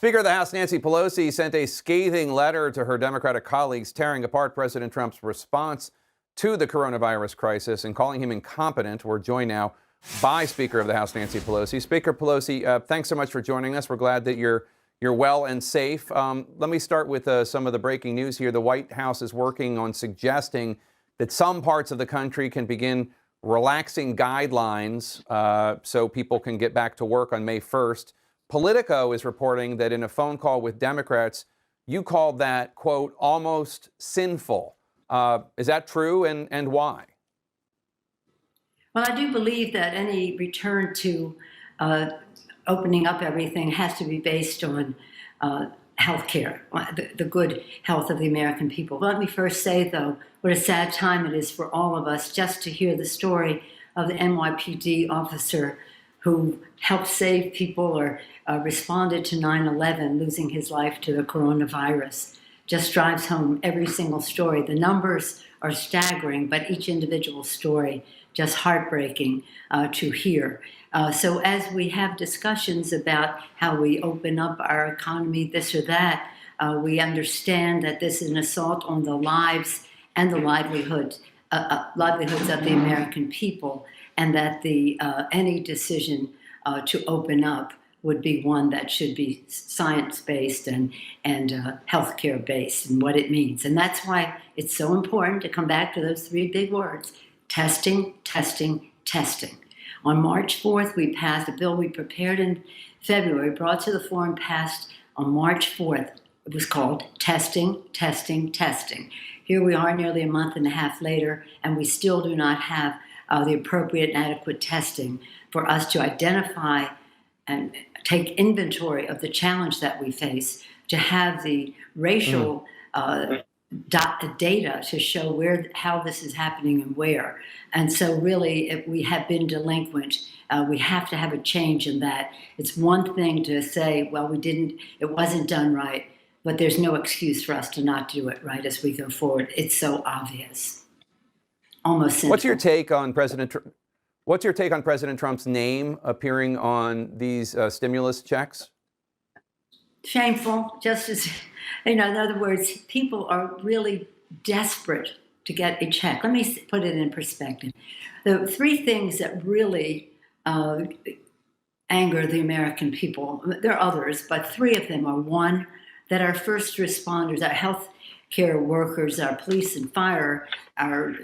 Speaker of the House Nancy Pelosi sent a scathing letter to her Democratic colleagues tearing apart President Trump's response to the coronavirus crisis and calling him incompetent. We're joined now by Speaker of the House Nancy Pelosi. Speaker Pelosi, thanks so much for joining us. We're glad that you're well and safe. Let me start with some of the breaking news here. The White House is working on suggesting that some parts of the country can begin relaxing guidelines so people can get back to work on May 1st. Politico is reporting that in a phone call with Democrats, you called that, quote, almost sinful. Is that true, and why? Well, I do believe that any return to opening up everything has to be based on health care, the good health of the American people. Let me first say, though, what a sad time it is for all of us just to hear the story of the NYPD officer who helped save people or responded to 9/11, losing his life to the coronavirus. Just drives home every single story. The numbers are staggering, but each individual story just heartbreaking to hear. So as we have discussions about how we open up our economy, this or that, we understand that this is an assault on the lives and the livelihoods of the American people, and that any decision to open up would be one that should be science-based and healthcare-based and what it means. And that's why it's so important to come back to those three big words: testing, testing, testing. On March 4th, we passed a bill we prepared in February, brought to the floor and passed on March 4th. It was called Testing, Testing, Testing. Here we are nearly a month and a half later, and we still do not have the appropriate and adequate testing for us to identify and take inventory of the challenge that we face, to have the racial data to show how this is happening and where. And so really, if we have been delinquent, we have to have a change in that. It's one thing to say, well, it wasn't done right, but there's no excuse for us to not do it right as we go forward. It's so obvious. Almost simple. What's your take on President Trump's name appearing on these stimulus checks? Shameful. Just as, in other words, people are really desperate to get a check. Let me put it in perspective. The three things that really anger the American people, there are others, but three of them are: one, that our first responders, our health care workers, our police and fire, our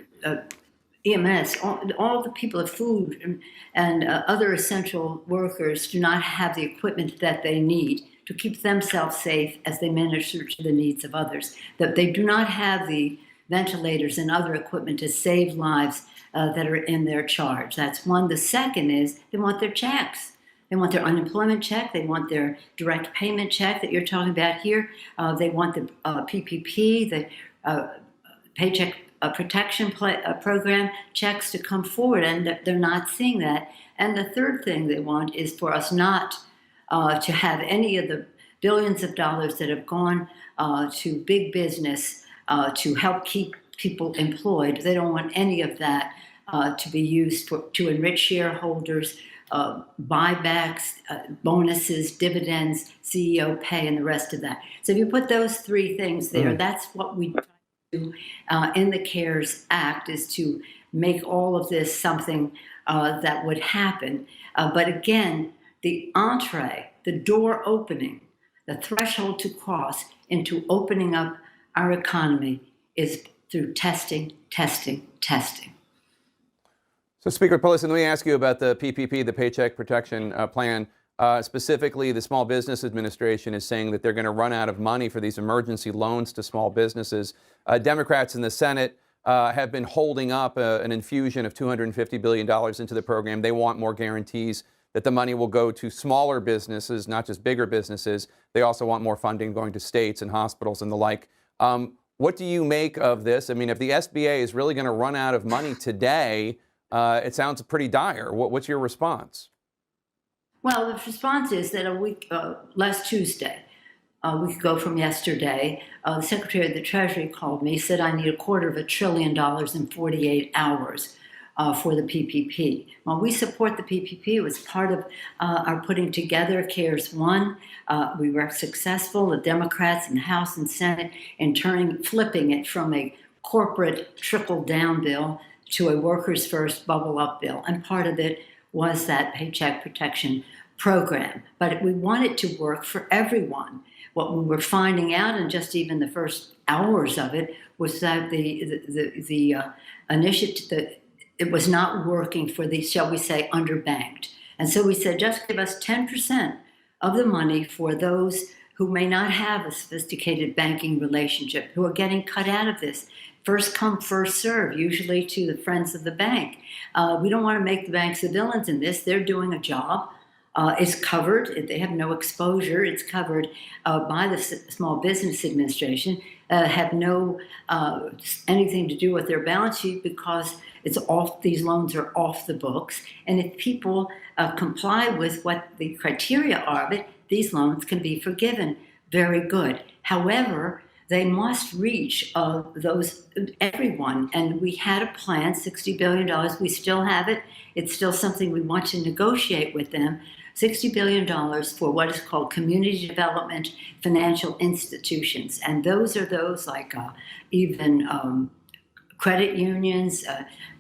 EMS, all the people of food and other essential workers do not have the equipment that they need to keep themselves safe as they minister to the needs of others. That they do not have the ventilators and other equipment to save lives that are in their charge. That's one. The second is they want their checks. They want their unemployment check. They want their direct payment check that you're talking about here. They want the PPP, the Paycheck Protection Program checks to come forward, and they're not seeing that. And the third thing they want is for us not to have any of the billions of dollars that have gone to big business to help keep people employed. They don't want any of that to be used to enrich shareholders, buybacks, bonuses, dividends, CEO pay, and the rest of that. So if you put those three things there, that's what we do in the CARES Act, is to make all of this something that would happen. But again, the entree, the door opening, the threshold to cross into opening up our economy is through testing, testing, testing. So, Speaker Pelosi, let me ask you about the PPP, the Paycheck Protection Plan. Specifically, the Small Business Administration is saying that they're going to run out of money for these emergency loans to small businesses. Democrats in the Senate have been holding up an infusion of $250 billion into the program. They want more guarantees that the money will go to smaller businesses, not just bigger businesses. They also want more funding going to states and hospitals and the like. What do you make of this? I mean, if the SBA is really going to run out of money today, it sounds pretty dire. What's your response? Well, the response is that last Tuesday, a week ago from yesterday, the Secretary of the Treasury called me, said I need $250 billion in 48 hours. for the PPP. Well, we support the PPP. It was part of our putting together CARES 1. We were successful, the Democrats in the House and Senate, in flipping it from a corporate trickle-down bill to a workers first bubble up bill. And part of it was that Paycheck Protection Program. But we want it to work for everyone. What we were finding out in just even the first hours of it was that the initiative, it was not working for the, shall we say, underbanked. And so we said, just give us 10% of the money for those who may not have a sophisticated banking relationship, who are getting cut out of this. First come, first serve, usually to the friends of the bank. We don't want to make the banks the villains in this. They're doing a job. It's covered. They have no exposure. It's covered by the Small Business Administration. Have no anything to do with their balance sheet because it's off. These loans are off the books. And if people comply with what the criteria are of it, these loans can be forgiven. Very good. However, they must reach everyone. And we had a plan, $60 billion. We still have it. It's still something we want to negotiate with them. $60 billion for what is called community development financial institutions. And those are those like even credit unions,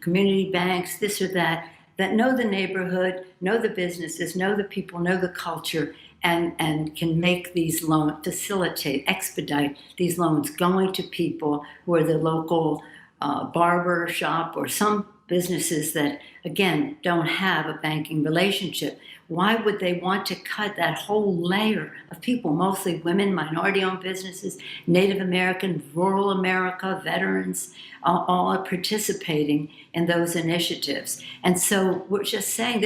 community banks, this or that know the neighborhood, know the businesses, know the people, know the culture, and can make these loans, facilitate, expedite these loans going to people who are the local barber shop or some businesses that, again, don't have a banking relationship. Why would they want to cut that whole layer of people, mostly women, minority-owned businesses, Native American, rural America, veterans, all are participating in those initiatives. And so we're just saying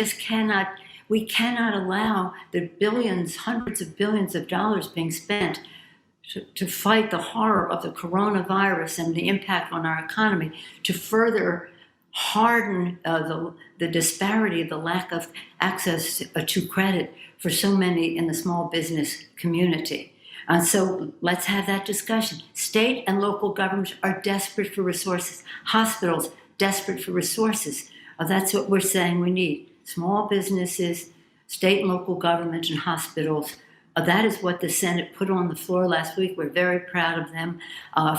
we cannot allow the billions, hundreds of billions of dollars being spent to fight the horror of the coronavirus and the impact on our economy to further harden the disparity, the lack of access to credit for so many in the small business community. And so let's have that discussion. State and local governments are desperate for resources. Hospitals, desperate for resources. That's what we're saying we need. Small businesses, state and local governments and hospitals. That is what the Senate put on the floor last week. We're very proud of them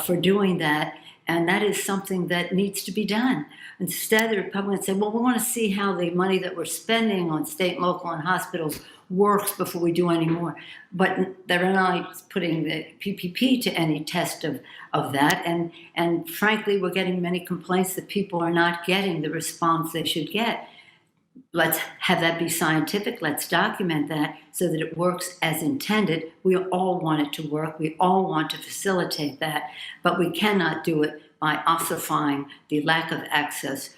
for doing that. And that is something that needs to be done. Instead, the Republicans said, well, we want to see how the money that we're spending on state, local, and hospitals works before we do any more. But they're not putting the PPP to any test of that. And frankly, we're getting many complaints that people are not getting the response they should get. Let's have that be scientific. Let's document that so that it works as intended. We all want it to work. We all want to facilitate that, but we cannot do it by ossifying the lack of access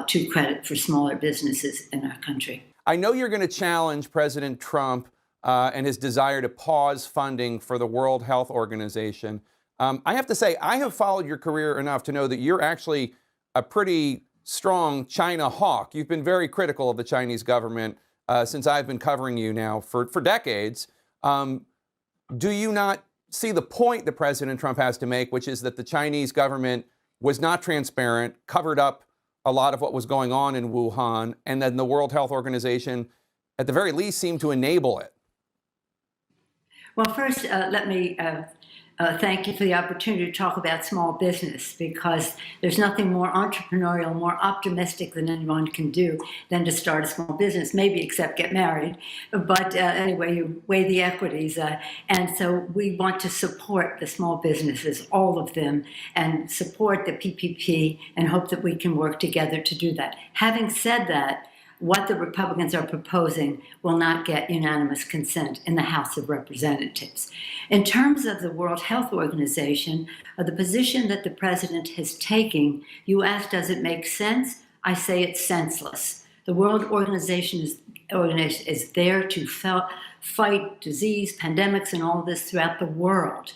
to credit for smaller businesses in our country. I know you're going to challenge President Trump and his desire to pause funding for the World Health Organization. I have to say, I have followed your career enough to know that you're actually a pretty strong China hawk. You've been very critical of the Chinese government since I've been covering you now for decades. Do you not see the point that President Trump has to make, which is that the Chinese government was not transparent, covered up a lot of what was going on in Wuhan, and then the World Health Organization, at the very least, seemed to enable it? Well, first, let me thank you for the opportunity to talk about small business, because there's nothing more entrepreneurial, more optimistic than anyone can do than to start a small business, maybe except get married. But anyway, you weigh the equities. And so we want to support the small businesses, all of them, and support the PPP and hope that we can work together to do that. Having said that, what the Republicans are proposing will not get unanimous consent in the House of Representatives. In terms of the World Health Organization, the position that the president is taking, you ask, does it make sense? I say it's senseless. The World Organization is there to fight disease, pandemics, and all this throughout the world.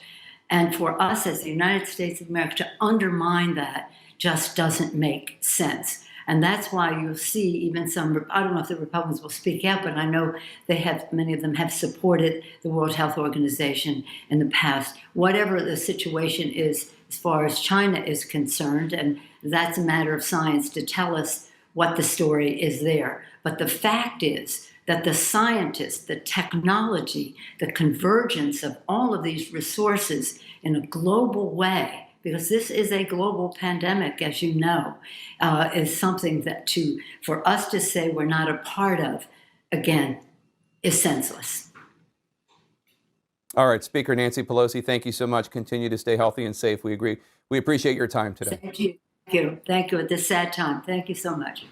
And for us as the United States of America to undermine that just doesn't make sense. And that's why you'll see even some, I don't know if the Republicans will speak out, but I know many of them have supported the World Health Organization in the past. Whatever the situation is, as far as China is concerned, and that's a matter of science to tell us what the story is there. But the fact is that the scientists, the technology, the convergence of all of these resources in a global way, because this is a global pandemic, as you know, is something that for us to say we're not a part of, again, is senseless. All right, Speaker Nancy Pelosi, thank you so much. Continue to stay healthy and safe. We agree. We appreciate your time today. Thank you. Thank you. Thank you at this sad time. Thank you so much.